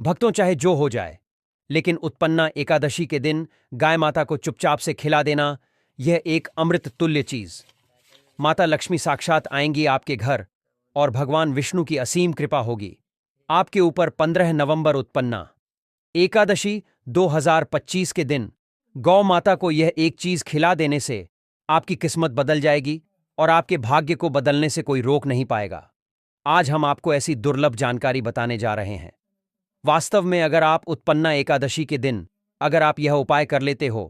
भक्तों, चाहे जो हो जाए, लेकिन उत्पन्ना एकादशी के दिन गाय माता को चुपचाप से खिला देना, यह एक अमृत तुल्य चीज। माता लक्ष्मी साक्षात आएंगी आपके घर और भगवान विष्णु की असीम कृपा होगी आपके ऊपर। 15 नवंबर उत्पन्ना एकादशी 2025 के दिन गौ माता को यह एक चीज खिला देने से आपकी किस्मत बदल जाएगी और आपके भाग्य को बदलने से कोई रोक नहीं पाएगा। आज हम आपको ऐसी दुर्लभ जानकारी बताने जा रहे हैं। वास्तव में अगर आप उत्पन्ना एकादशी के दिन अगर आप यह उपाय कर लेते हो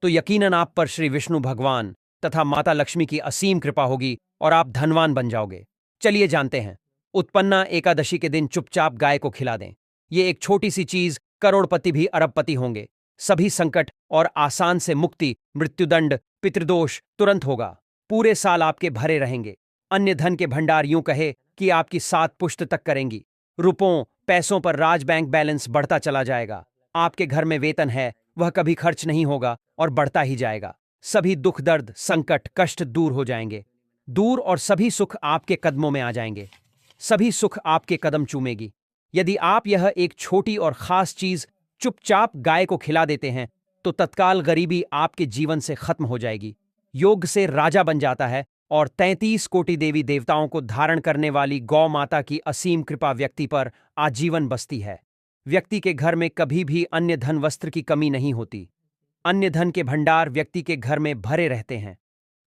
तो यकीनन आप पर श्री विष्णु भगवान तथा माता लक्ष्मी की असीम कृपा होगी और आप धनवान बन जाओगे। चलिए जानते हैं। उत्पन्ना एकादशी के दिन चुपचाप गाय को खिला दें। ये एक छोटी सी चीज करोड़पति भी अरबपति होंगे। सभी संकट और आसान से मुक्ति, मृत्युदंड, पितृदोष तुरंत होगा। पूरे साल आपके भरे रहेंगे। अन्य धन के भंडार यूं कहे कि आपकी 7 पुश्त तक करेंगी। रुपयों पैसों पर राज बैंक बैलेंस बढ़ता चला जाएगा। आपके घर में वेतन है वह कभी खर्च नहीं होगा और बढ़ता ही जाएगा। सभी दुख दर्द संकट कष्ट दूर हो जाएंगे दूर और सभी सुख आपके कदमों में आ जाएंगे। सभी सुख आपके कदम चूमेगी। यदि आप यह एक छोटी और खास चीज चुपचाप गाय को खिला देते हैं तो तत्काल गरीबी आपके जीवन से खत्म हो जाएगी। योग से राजा बन जाता है और 33 कोटि देवी देवताओं को धारण करने वाली गौ माता की असीम कृपा व्यक्ति पर आजीवन बसती है। व्यक्ति के घर में कभी भी अन्य धन वस्त्र की कमी नहीं होती। अन्य धन के भंडार व्यक्ति के घर में भरे रहते हैं।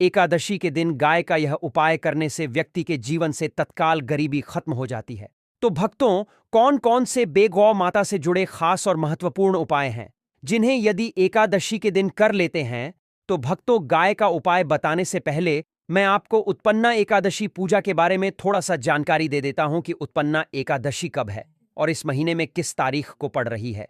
एकादशी के दिन गाय का यह उपाय करने से व्यक्ति के जीवन से तत्काल गरीबी खत्म हो जाती है। तो भक्तों, कौन कौन से बेगौ माता से जुड़े खास और महत्वपूर्ण उपाय हैं जिन्हें यदि एकादशी के दिन कर लेते हैं तो भक्तों, गाय का उपाय बताने से पहले मैं आपको उत्पन्ना एकादशी पूजा के बारे में थोड़ा सा जानकारी दे देता हूं कि उत्पन्ना एकादशी कब है और इस महीने में किस तारीख को पड़ रही है।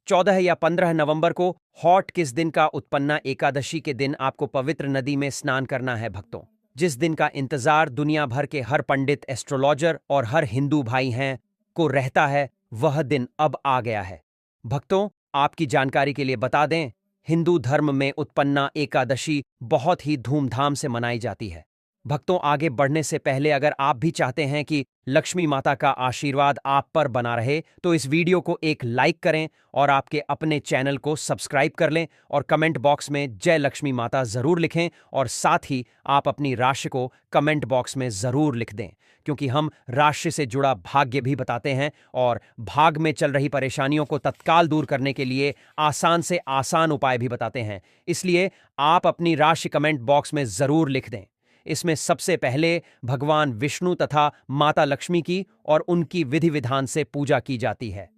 14 या 15 नवंबर को हॉट किस दिन का उत्पन्ना एकादशी के दिन आपको पवित्र नदी में स्नान करना है भक्तों। जिस दिन का इंतजार दुनिया भर के हर पंडित, एस्ट्रोलॉजर और हर हिंदू भाई हैं को रहता है, वह दिन अब आ गया है। भक्तों, आपकी जानकारी के लिए बता दें, हिंदू धर्म में उत्पन्ना एकादशी बहुत ही धूमधाम से मनाई जाती है। भक्तों, आगे बढ़ने से पहले अगर आप भी चाहते हैं कि लक्ष्मी माता का आशीर्वाद आप पर बना रहे तो इस वीडियो को एक लाइक करें और आपके अपने चैनल को सब्सक्राइब कर लें और कमेंट बॉक्स में जय लक्ष्मी माता जरूर लिखें और साथ ही आप अपनी राशि को कमेंट बॉक्स में जरूर लिख दें, क्योंकि हम राशि से जुड़ा भाग्य भी बताते हैं और भाग में चल रही परेशानियों को तत्काल दूर करने के लिए आसान से आसान उपाय भी बताते हैं। इसलिए आप अपनी राशि कमेंट बॉक्स में जरूर लिख दें। इसमें सबसे पहले भगवान विष्णु तथा माता लक्ष्मी की और उनकी विधि विधान से पूजा की जाती है।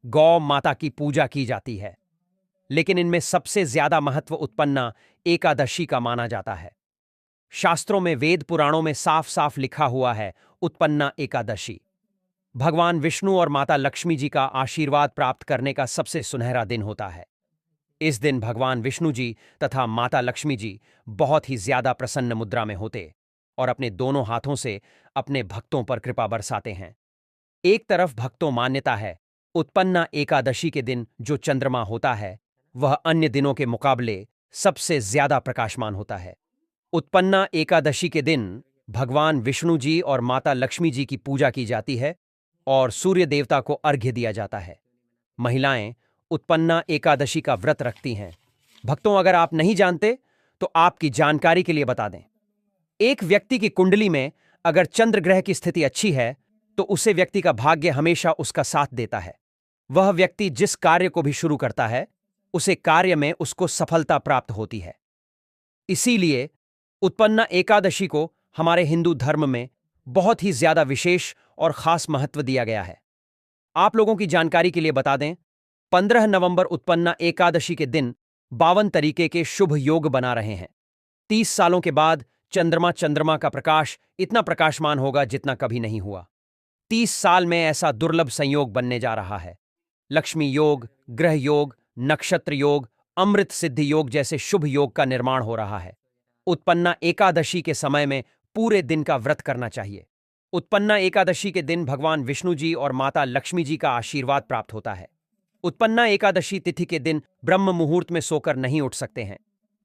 गौ माता की पूजा की जाती है, लेकिन इनमें सबसे ज्यादा महत्व उत्पन्ना एकादशी का माना जाता है। शास्त्रों में, वेद पुराणों में साफ साफ लिखा हुआ है, उत्पन्ना एकादशी भगवान विष्णु और माता लक्ष्मी जी का आशीर्वाद प्राप्त करने का सबसे सुनहरा दिन होता है। इस दिन भगवान विष्णु जी तथा माता लक्ष्मी जी बहुत ही ज्यादा प्रसन्न मुद्रा में होते और अपने दोनों हाथों से अपने भक्तों पर कृपा बरसाते हैं। एक तरफ भक्तों मान्यता है, उत्पन्ना एकादशी के दिन जो चंद्रमा होता है वह अन्य दिनों के मुकाबले सबसे ज्यादा प्रकाशमान होता है। उत्पन्ना एकादशी के दिन भगवान विष्णु जी और माता लक्ष्मी जी की पूजा की जाती है और सूर्य देवता को अर्घ्य दिया जाता है। महिलाएं उत्पन्ना एकादशी का व्रत रखती हैं। भक्तों, अगर आप नहीं जानते तो आपकी जानकारी के लिए बता दें, एक व्यक्ति की कुंडली में अगर चंद्र ग्रह की स्थिति अच्छी है तो उसे व्यक्ति का भाग्य हमेशा उसका साथ देता है। वह व्यक्ति जिस कार्य को भी शुरू करता है उसे कार्य में उसको सफलता प्राप्त होती है। इसीलिए उत्पन्ना एकादशी को हमारे हिंदू धर्म में बहुत ही ज्यादा विशेष और खास महत्व दिया गया है। आप लोगों की जानकारी के लिए बता दें, 15 नवंबर उत्पन्ना एकादशी के दिन 52 तरीके के शुभ योग बना रहे हैं। 30 सालों के बाद चंद्रमा का प्रकाश इतना प्रकाशमान होगा जितना कभी नहीं हुआ। 30 साल में ऐसा दुर्लभ संयोग बनने जा रहा है। लक्ष्मी योग, ग्रह योग, नक्षत्र योग, अमृत सिद्धि योग जैसे शुभ योग का निर्माण हो रहा है। उत्पन्ना एकादशी के समय में पूरे दिन का व्रत करना चाहिए। उत्पन्ना एकादशी के दिन भगवान विष्णु जी और माता लक्ष्मी जी का आशीर्वाद प्राप्त होता है। उत्पन्ना एकादशी तिथि के दिन ब्रह्म मुहूर्त में सोकर नहीं उठ सकते हैं,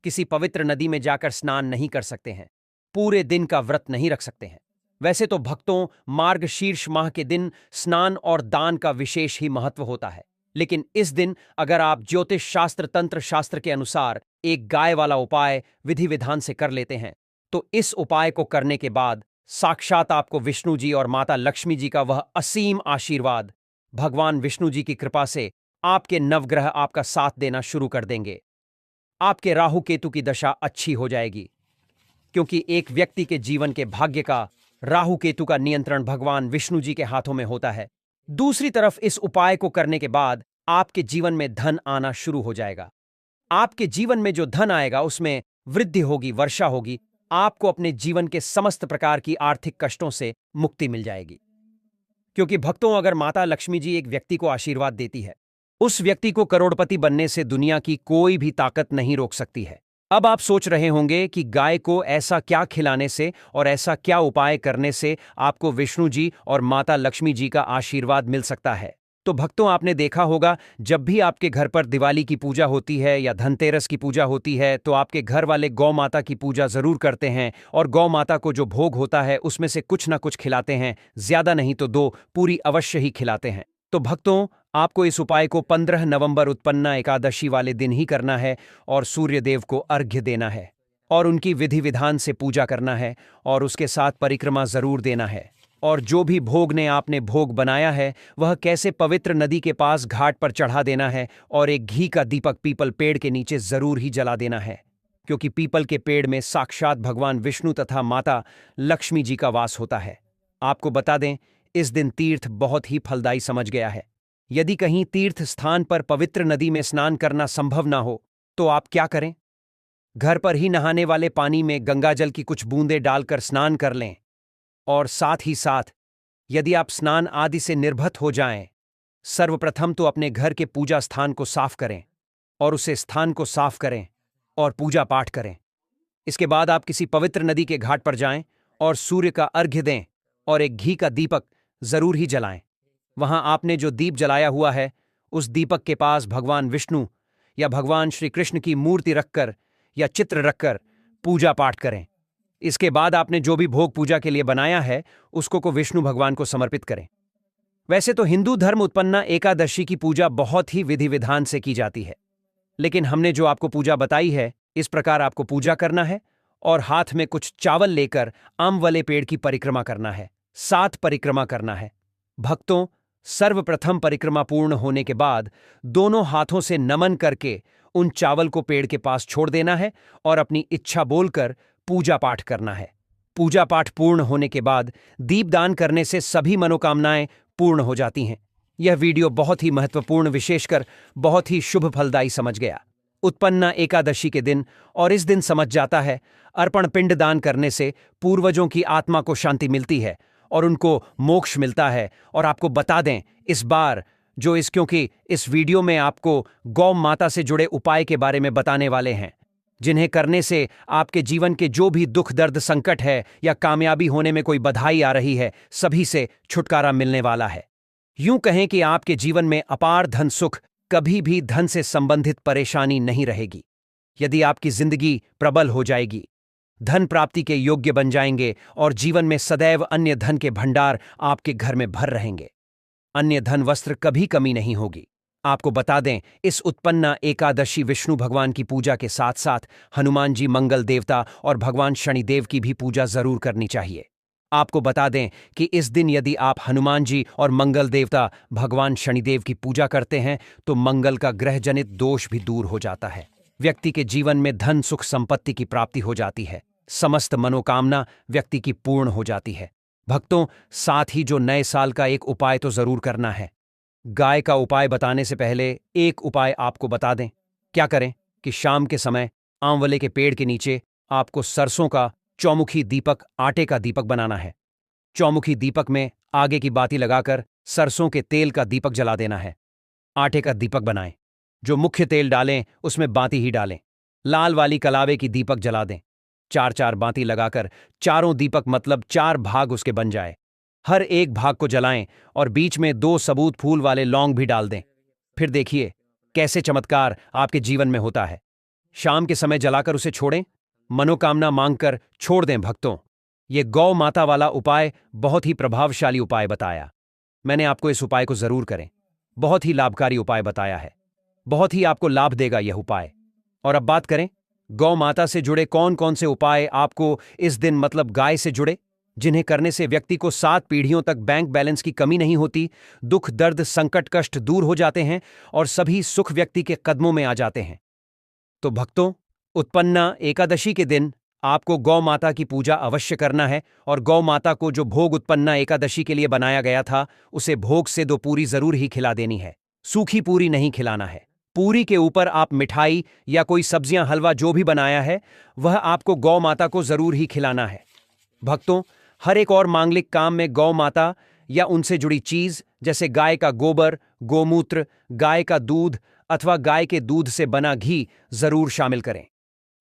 किसी पवित्र नदी में जाकर स्नान नहीं कर सकते हैं, पूरे दिन का व्रत नहीं रख सकते हैं। वैसे तो भक्तों, मार्गशीर्ष माह के दिन स्नान और दान का विशेष ही महत्व होता है, लेकिन इस दिन अगर आप ज्योतिष शास्त्र तंत्र शास्त्र के अनुसार एक गाय वाला उपाय विधि विधान से कर लेते हैं, तो इस उपाय को करने के बाद साक्षात आपको विष्णु जी और माता लक्ष्मी जी का वह असीम आशीर्वाद, भगवान विष्णु जी की कृपा से आपके नवग्रह आपका साथ देना शुरू कर देंगे। आपके राहु केतु की दशा अच्छी हो जाएगी, क्योंकि एक व्यक्ति के जीवन के भाग्य का राहु केतु का नियंत्रण भगवान विष्णु जी के हाथों में होता है। दूसरी तरफ इस उपाय को करने के बाद आपके जीवन में धन आना शुरू हो जाएगा। आपके जीवन में जो धन आएगा उसमें वृद्धि होगी, वर्षा होगी। आपको अपने जीवन के समस्त प्रकार की आर्थिक कष्टों से मुक्ति मिल जाएगी। क्योंकि भक्तों, अगर माता लक्ष्मी जी एक व्यक्ति को आशीर्वाद देती है, उस व्यक्ति को करोड़पति बनने से दुनिया की कोई भी ताकत नहीं रोक सकती है। अब आप सोच रहे होंगे कि गाय को ऐसा क्या खिलाने से और ऐसा क्या उपाय करने से आपको विष्णु जी और माता लक्ष्मी जी का आशीर्वाद मिल सकता है। तो भक्तों, आपने देखा होगा, जब भी आपके घर पर दिवाली की पूजा होती है या धनतेरस की पूजा होती है, तो आपके घर वाले गौ माता की पूजा जरूर करते हैं और गौ माता को जो भोग होता है उसमें से कुछ ना कुछ खिलाते हैं, ज्यादा नहीं तो 2 पूरी अवश्य ही खिलाते हैं। तो भक्तों, आपको इस उपाय को 15 नवंबर उत्पन्ना एकादशी वाले दिन ही करना है और सूर्य देव को अर्घ्य देना है और उनकी विधि विधान से पूजा करना है और उसके साथ परिक्रमा जरूर देना है। और जो भी भोग ने आपने भोग बनाया है वह कैसे पवित्र नदी के पास घाट पर चढ़ा देना है और एक घी का दीपक पीपल पेड़ के नीचे जरूर ही जला देना है, क्योंकि पीपल के पेड़ में साक्षात भगवान विष्णु तथा माता लक्ष्मी जी का वास होता है। आपको बता दें, इस दिन तीर्थ बहुत ही फलदायी समझ गया है। यदि कहीं तीर्थ स्थान पर पवित्र नदी में स्नान करना संभव ना हो तो आप क्या करें? घर पर ही नहाने वाले पानी में गंगाजल की कुछ बूंदें डालकर स्नान कर लें। और साथ ही साथ, यदि आप स्नान आदि से निर्भत हो जाएं, सर्वप्रथम तो अपने घर के पूजा स्थान को साफ करें और उसे स्थान को साफ करें और पूजा पाठ करें। इसके बाद आप किसी पवित्र नदी के घाट पर जाएं और सूर्य का अर्घ्य दें और एक घी का दीपक जरूर ही जलाएं। वहां आपने जो दीप जलाया हुआ है उस दीपक के पास भगवान विष्णु या भगवान श्री कृष्ण की मूर्ति रखकर या चित्र रखकर पूजा पाठ करें। इसके बाद आपने जो भी भोग पूजा के लिए बनाया है उसको को विष्णु भगवान को समर्पित करें। वैसे तो हिंदू धर्म उत्पन्ना एकादशी की पूजा बहुत ही विधि विधान से की जाती है, लेकिन हमने जो आपको पूजा बताई है इस प्रकार आपको पूजा करना है और हाथ में कुछ चावल लेकर आम वाले पेड़ की परिक्रमा करना है। 7 परिक्रमा करना है। भक्तों, सर्वप्रथम परिक्रमा पूर्ण होने के बाद दोनों हाथों से नमन करके उन चावल को पेड़ के पास छोड़ देना है और अपनी इच्छा बोलकर पूजा पाठ करना है। पूजा पाठ पूर्ण होने के बाद दीपदान करने से सभी मनोकामनाएं पूर्ण हो जाती हैं। यह वीडियो बहुत ही महत्वपूर्ण, विशेषकर बहुत ही शुभ फलदायी समझ गया। उत्पन्ना एकादशी के दिन और इस दिन समझ जाता है, अर्पण पिंड दान करने से पूर्वजों की आत्मा को शांति मिलती है और उनको मोक्ष मिलता है। और आपको बता दें इस बार क्योंकि इस वीडियो में आपको गौ माता से जुड़े उपाय के बारे में बताने वाले हैं, जिन्हें करने से आपके जीवन के जो भी दुख दर्द संकट है या कामयाबी होने में कोई बधाई आ रही है, सभी से छुटकारा मिलने वाला है। यूं कहें कि आपके जीवन में अपार धन सुख, कभी भी धन से संबंधित परेशानी नहीं रहेगी। यदि आपकी जिंदगी प्रबल हो जाएगी, धन प्राप्ति के योग्य बन जाएंगे और जीवन में सदैव अन्य धन के भंडार आपके घर में भर रहेंगे। अन्य धन वस्त्र कभी कमी नहीं होगी। आपको बता दें, इस उत्पन्ना एकादशी विष्णु भगवान की पूजा के साथ साथ हनुमान जी, मंगल देवता और भगवान शनिदेव की भी पूजा जरूर करनी चाहिए। आपको बता दें कि इस दिन यदि आप हनुमान जी और मंगल देवता भगवान शनिदेव की पूजा करते हैं तो मंगल का ग्रह जनित दोष भी दूर हो जाता है। व्यक्ति के जीवन में धन सुख संपत्ति की प्राप्ति हो जाती है। समस्त मनोकामना व्यक्ति की पूर्ण हो जाती है। भक्तों, साथ ही जो नए साल का एक उपाय तो जरूर करना है। गाय का उपाय बताने से पहले एक उपाय आपको बता दें। क्या करें कि शाम के समय आंवले के पेड़ के नीचे आपको सरसों का चौमुखी दीपक, आटे का दीपक बनाना है। चौमुखी दीपक में आगे की बाती लगाकर सरसों के तेल का दीपक जला देना है। आटे का दीपक बनाएं। जो मुख्य तेल डालें उसमें बाती ही डालें। लाल वाली कलावे की दीपक जला दें। 4-4 बाती लगाकर चारों दीपक मतलब 4 भाग उसके बन जाए। हर एक भाग को जलाएं और बीच में 2 सबूत फूल वाले लौंग भी डाल दें। फिर देखिए कैसे चमत्कार आपके जीवन में होता है। शाम के समय जलाकर उसे छोड़ें। मनोकामना मांगकर छोड़ दें भक्तों। ये गौ माता वाला उपाय बहुत ही प्रभावशाली उपाय बताया। मैंने आपको इस उपाय को जरूर करें। बहुत ही लाभकारी उपाय बताया है। बहुत ही आपको लाभ देगा यह उपाय। और अब बात करें गौ माता से जुड़े कौन कौन से उपाय आपको इस दिन मतलब गाय से जुड़े, जिन्हें करने से व्यक्ति को 7 पीढ़ियों तक बैंक बैलेंस की कमी नहीं होती, दुख दर्द संकट कष्ट दूर हो जाते हैं और सभी सुख व्यक्ति के कदमों में आ जाते हैं। तो भक्तों, उत्पन्ना एकादशी के दिन आपको गौ माता की पूजा अवश्य करना है और गौ माता को जो भोग उत्पन्ना एकादशी के लिए बनाया गया था उसे भोग से 2 पूरी जरूर ही खिला देनी है। सूखी पूरी नहीं खिलाना है। पूरी के ऊपर आप मिठाई या कोई सब्जियां हलवा जो भी बनाया है वह आपको गौ माता को जरूर ही खिलाना है। भक्तों, हर एक और मांगलिक काम में गौ माता या उनसे जुड़ी चीज जैसे गाय का गोबर, गोमूत्र, गाय का दूध अथवा गाय के दूध से बना घी जरूर शामिल करें।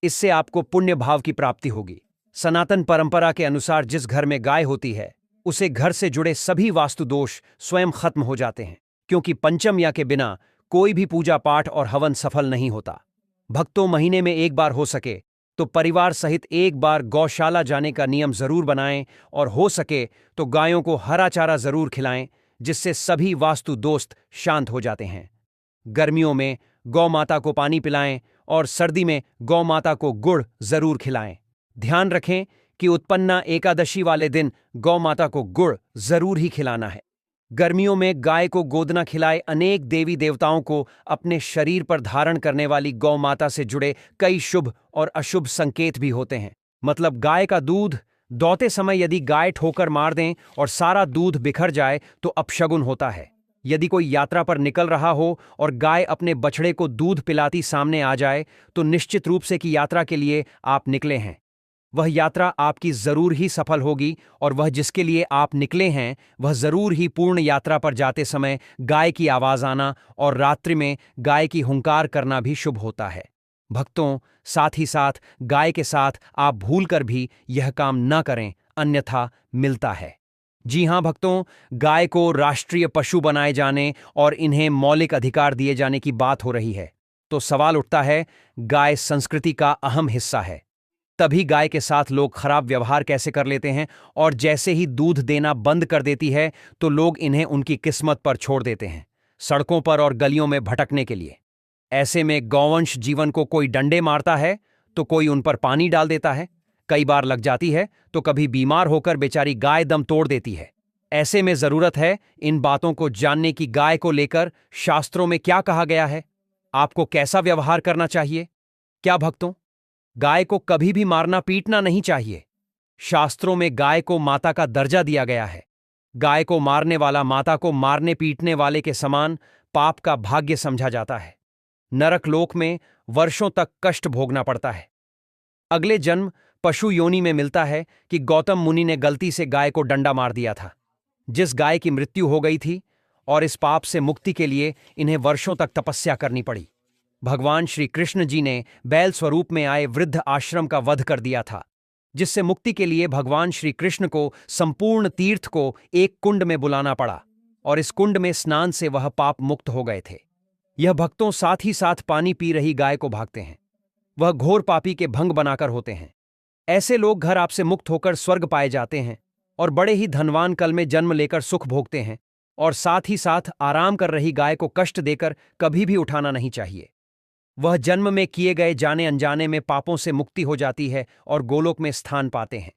इससे आपको पुण्य भाव की प्राप्ति होगी। सनातन परंपरा के अनुसार जिस घर में गाय होती है उसे घर से जुड़े सभी वास्तु दोष स्वयं खत्म हो जाते हैं, क्योंकि पंचम्या के बिना कोई भी पूजा पाठ और हवन सफल नहीं होता। भक्तों, महीने में एक बार हो सके तो परिवार सहित एक बार गौशाला जाने का नियम जरूर बनाएं और हो सके तो गायों को हरा चारा जरूर खिलाएं, जिससे सभी वास्तु दोस्त शांत हो जाते हैं। गर्मियों में गौ माता को पानी पिलाएं और सर्दी में गौ माता को गुड़ जरूर खिलाएं। ध्यान रखें कि उत्पन्ना एकादशी वाले दिन गौ माता को गुड़ जरूर ही खिलाना है। गर्मियों में गाय को गोदना खिलाए अनेक देवी देवताओं को अपने शरीर पर धारण करने वाली गौ माता से जुड़े कई शुभ और अशुभ संकेत भी होते हैं। मतलब गाय का दूध दौते समय यदि गाय ठोकर मार दें और सारा दूध बिखर जाए तो अपशगुन होता है। यदि कोई यात्रा पर निकल रहा हो और गाय अपने बछड़े को दूध पिलाती सामने आ जाए तो निश्चित रूप से कि यात्रा के लिए आप निकले हैं। वह यात्रा आपकी जरूर ही सफल होगी और वह जिसके लिए आप निकले हैं वह जरूर ही पूर्ण यात्रा पर जाते समय गाय की आवाज आना और रात्रि में गाय की हुंकार करना भी शुभ होता है। भक्तों, साथ ही साथ गाय के साथ आप भूलकर भी यह काम न करें, अन्यथा मिलता है। जी हां भक्तों, गाय को राष्ट्रीय पशु बनाए जाने और इन्हें मौलिक अधिकार दिए जाने की बात हो रही है, तो सवाल उठता है, गाय संस्कृति का अहम हिस्सा है, तभी गाय के साथ लोग खराब व्यवहार कैसे कर लेते हैं और जैसे ही दूध देना बंद कर देती है तो लोग इन्हें उनकी किस्मत पर छोड़ देते हैं, सड़कों पर और गलियों में भटकने के लिए। ऐसे में गौवंश जीवन को कोई डंडे मारता है तो कोई उन पर पानी डाल देता है, कई बार लग जाती है तो कभी बीमार होकर बेचारी गाय दम तोड़ देती है। ऐसे में जरूरत है इन बातों को जानने की गाय को लेकर शास्त्रों में क्या कहा गया है, आपको कैसा व्यवहार करना चाहिए। क्या भक्तों, गाय को कभी भी मारना पीटना नहीं चाहिए। शास्त्रों में गाय को माता का दर्जा दिया गया है। गाय को मारने वाला माता को मारने पीटने वाले के समान पाप का भाग्य समझा जाता है। नरक लोक में वर्षों तक कष्ट भोगना पड़ता है। अगले जन्म पशु योनि में मिलता है कि गौतम मुनि ने गलती से गाय को डंडा मार दिया था, जिस गाय की मृत्यु हो गई थी, और इस पाप से मुक्ति के लिए इन्हें वर्षों तक तपस्या करनी पड़ी। भगवान श्री कृष्ण जी ने बैल स्वरूप में आए वृद्ध आश्रम का वध कर दिया था, जिससे मुक्ति के लिए भगवान श्री कृष्ण को संपूर्ण तीर्थ को एक कुंड में बुलाना पड़ा और इस कुंड में स्नान से वह पाप मुक्त हो गए थे। यह भक्तों साथ ही साथ पानी पी रही गाय को भागते हैं। वह घोर पापी के भंग बनाकर होते हैं। ऐसे लोग घर आपसे मुक्त होकर स्वर्ग पाए जाते हैं और बड़े ही धनवान कल में जन्म लेकर सुख भोगते हैं। और साथ ही साथ आराम कर रही गाय को कष्ट देकर कभी भी उठाना नहीं चाहिए। वह जन्म में किए गए जाने अनजाने में पापों से मुक्ति हो जाती है और गोलोक में स्थान पाते हैं।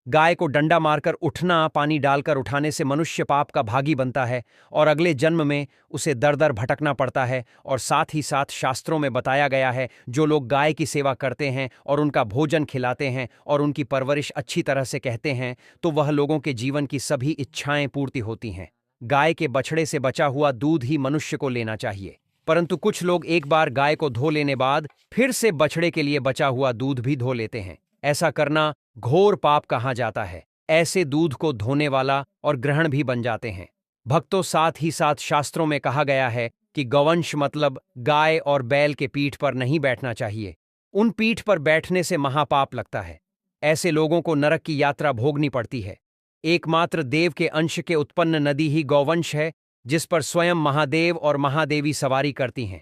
गाय को डंडा मारकर उठना, पानी डालकर उठाने से मनुष्य पाप का भागी बनता है और अगले जन्म में उसे दर दर भटकना पड़ता है। और साथ ही साथ शास्त्रों में बताया गया है, जो लोग गाय की सेवा करते हैं और उनका भोजन खिलाते हैं और उनकी परवरिश अच्छी तरह से कहते हैं, तो वह लोगों के जीवन की सभी इच्छाएं पूर्ति होती हैं। गाय के बछड़े से बचा हुआ दूध ही मनुष्य को लेना चाहिए, परंतु कुछ लोग एक बार गाय को धो लेने बाद फिर से बछड़े के लिए बचा हुआ दूध भी धो लेते हैं। ऐसा करना घोर पाप कहा जाता है। ऐसे दूध को धोने वाला और ग्रहण भी बन जाते हैं। भक्तों, साथ ही साथ शास्त्रों में कहा गया है कि गौवंश मतलब गाय और बैल के पीठ पर नहीं बैठना चाहिए। उन पीठ पर बैठने से महापाप लगता है। ऐसे लोगों को नरक की यात्रा भोगनी पड़ती है। एकमात्र देव के अंश के उत्पन्न नदी ही गौवंश है, जिस पर स्वयं महादेव और महादेवी सवारी करती हैं,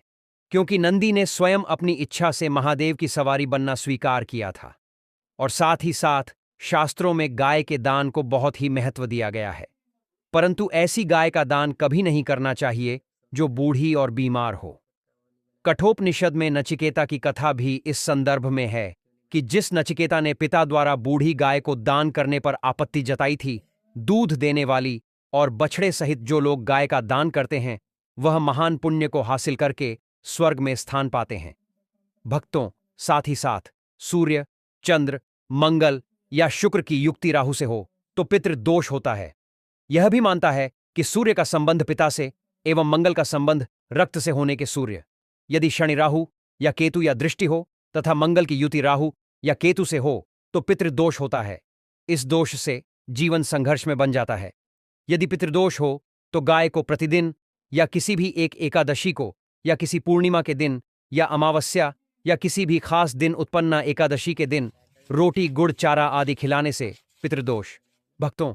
क्योंकि नंदी ने स्वयं अपनी इच्छा से महादेव की सवारी बनना स्वीकार किया था। और साथ ही साथ शास्त्रों में गाय के दान को बहुत ही महत्व दिया गया है, परंतु ऐसी गाय का दान कभी नहीं करना चाहिए जो बूढ़ी और बीमार हो। कठोपनिषद में नचिकेता की कथा भी इस संदर्भ में है कि जिस नचिकेता ने पिता द्वारा बूढ़ी गाय को दान करने पर आपत्ति जताई थी, दूध देने वाली और बछड़े सहित जो लोग गाय का दान करते हैं वह महान पुण्य को हासिल करके स्वर्ग में स्थान पाते हैं। भक्तों, साथ ही साथ सूर्य, चंद्र, मंगल या शुक्र की युक्ति राहु से हो तो पितृदोष होता है। यह भी मानता है कि सूर्य का संबंध पिता से एवं मंगल का संबंध रक्त से होने के सूर्य, यदि शनि राहु या केतु या दृष्टि हो तथा मंगल की युति राहु या केतु से हो तो पितृदोष होता है। इस दोष से जीवन संघर्ष में बन जाता है। यदि पितृदोष हो तो गाय को प्रतिदिन या किसी भी एक एकादशी को या किसी पूर्णिमा के दिन या अमावस्या या किसी भी खास दिन उत्पन्न एकादशी के दिन रोटी, गुड़, चारा आदि खिलाने से पितृदोष। भक्तों,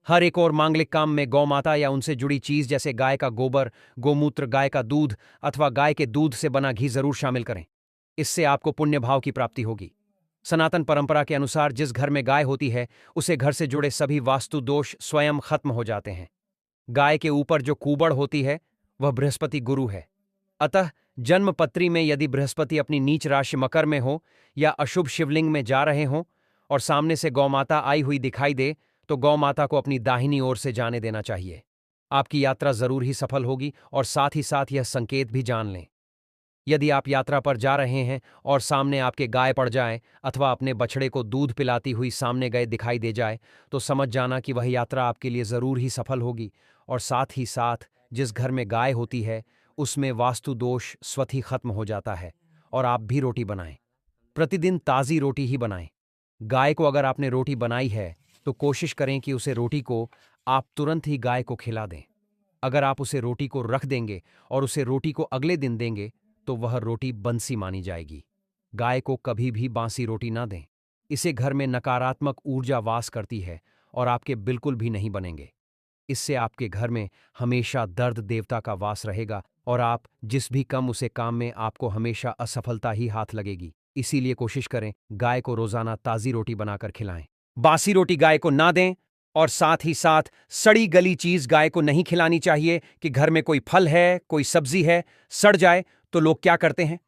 हर एक और मांगलिक काम में गौ माता या उनसे जुड़ी चीज जैसे गाय का गोबर, गोमूत्र, गाय का दूध अथवा गाय के दूध से बना घी जरूर शामिल करें। इससे आपको पुण्य भाव की प्राप्ति होगी। सनातन परंपरा के अनुसार जिस घर में गाय होती है उसे घर से जुड़े सभी वास्तु दोष स्वयं खत्म हो जाते हैं। गाय के ऊपर जो कूबड़ होती है वह बृहस्पति गुरु है। अतः जन्मपत्री में यदि बृहस्पति अपनी नीच राशि मकर में हो या अशुभ शिवलिंग में जा रहे हों और सामने से गौमाता आई हुई दिखाई दे तो गौमाता को अपनी दाहिनी ओर से जाने देना चाहिए। आपकी यात्रा जरूर ही सफल होगी और साथ ही साथ यह संकेत भी जान लें। यदि आप यात्रा पर जा रहे हैं और सामने आपके गाय पड़ जाए अथवा अपने बछड़े को दूध पिलाती हुई सामने गए दिखाई दे जाए तो समझ जाना कि वह यात्रा आपके लिए जरूर ही सफल होगी। और साथ ही साथ जिस घर में गाय होती है उसमें वास्तु दोष स्वतः ही खत्म हो जाता है। और आप भी रोटी बनाएं, प्रतिदिन ताज़ी रोटी ही बनाएं। गाय को अगर आपने रोटी बनाई है तो कोशिश करें कि उसे रोटी को आप तुरंत ही गाय को खिला दें। अगर आप उसे रोटी को रख देंगे और उसे रोटी को अगले दिन देंगे तो वह रोटी बंसी मानी जाएगी। गाय को कभी भी बासी रोटी ना दें, इसे घर में नकारात्मक ऊर्जा वास करती है और आपके बिल्कुल भी नहीं बनेंगे। इससे आपके घर में हमेशा दर्द देवता का वास रहेगा और आप जिस भी कम उसे काम में आपको हमेशा असफलता ही हाथ लगेगी। इसीलिए कोशिश करें गाय को रोजाना ताज़ी रोटी बनाकर खिलाएं। बासी रोटी गाय को ना दें और साथ ही साथ सड़ी गली चीज गाय को नहीं खिलानी चाहिए कि घर में कोई फल है, कोई सब्जी है, सड़ जाए तो लोग क्या करते हैं,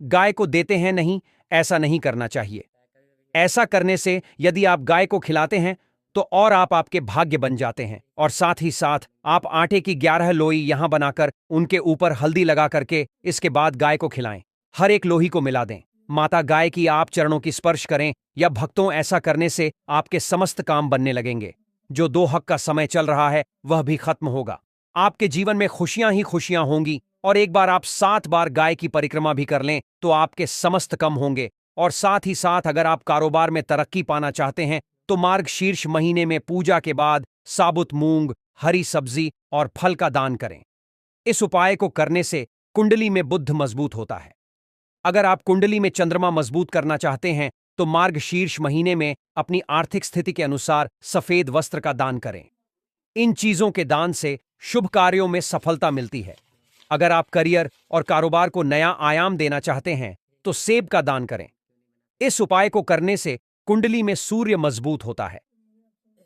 गाय को देते हैं। नहीं, ऐसा नहीं करना चाहिए। ऐसा करने से यदि आप गाय को खिलाते हैं तो और आप आपके भाग्य बन जाते हैं। और साथ ही साथ आप आटे की 11 लोई यहां बनाकर उनके ऊपर हल्दी लगा करके इसके बाद गाय को खिलाएं। हर एक लोही को मिला दें। माता गाय की आप चरणों की स्पर्श करें या भक्तों, ऐसा करने से आपके समस्त काम बनने लगेंगे। जो दो हक का समय चल रहा है वह भी खत्म होगा। आपके जीवन में खुशियां ही खुशियां होंगी। और एक बार आप 7 बार गाय की परिक्रमा भी कर लें तो आपके समस्त कम होंगे। और साथ ही साथ अगर आप कारोबार में तरक्की पाना चाहते हैं तो मार्गशीर्ष महीने में पूजा के बाद साबुत मूंग, हरी सब्जी और फल का दान करें। इस उपाय को करने से कुंडली में बुध मजबूत होता है। अगर आप कुंडली में चंद्रमा मजबूत करना चाहते हैं तो मार्गशीर्ष महीने में अपनी आर्थिक स्थिति के अनुसार सफेद वस्त्र का दान करें। इन चीजों के दान से शुभ कार्यों में सफलता मिलती है। अगर आप करियर और कारोबार को नया आयाम देना चाहते हैं तो सेब का दान करें। इस उपाय को करने से कुंडली में सूर्य मजबूत होता है।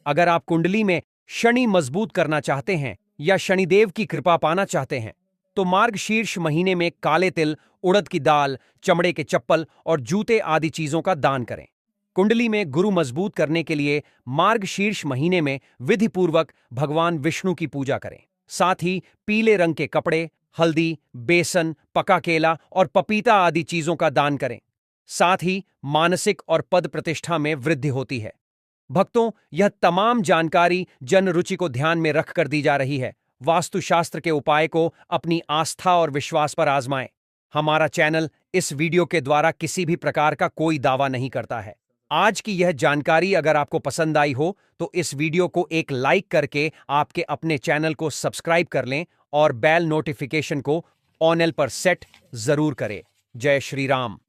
अगर आप कुंडली में शनि मजबूत करना चाहते हैं या शनिदेव की कृपा पाना चाहते हैं तो मार्गशीर्ष महीने में काले तिल, उड़द की दाल, चमड़े के चप्पल और जूते आदि चीजों का दान करें। कुंडली में गुरु मजबूत करने के लिए मार्गशीर्ष महीने में विधिपूर्वक भगवान विष्णु की पूजा करें। साथ ही पीले रंग के कपड़े, हल्दी, बेसन, पका केला और पपीता आदि चीजों का दान करें। साथ ही मानसिक और पद प्रतिष्ठा में वृद्धि होती है। भक्तों, यह तमाम जानकारी जन रुचि को ध्यान में रखकर दी जा रही है। वास्तुशास्त्र के उपाय को अपनी आस्था और विश्वास पर आजमाएं। हमारा चैनल इस वीडियो के द्वारा किसी भी प्रकार का कोई दावा नहीं करता है। आज की यह जानकारी अगर आपको पसंद आई हो तो इस वीडियो को एक लाइक करके आपके अपने चैनल को सब्सक्राइब कर लें और बेल नोटिफिकेशन को ऑन एल पर सेट जरूर करें। जय श्री राम।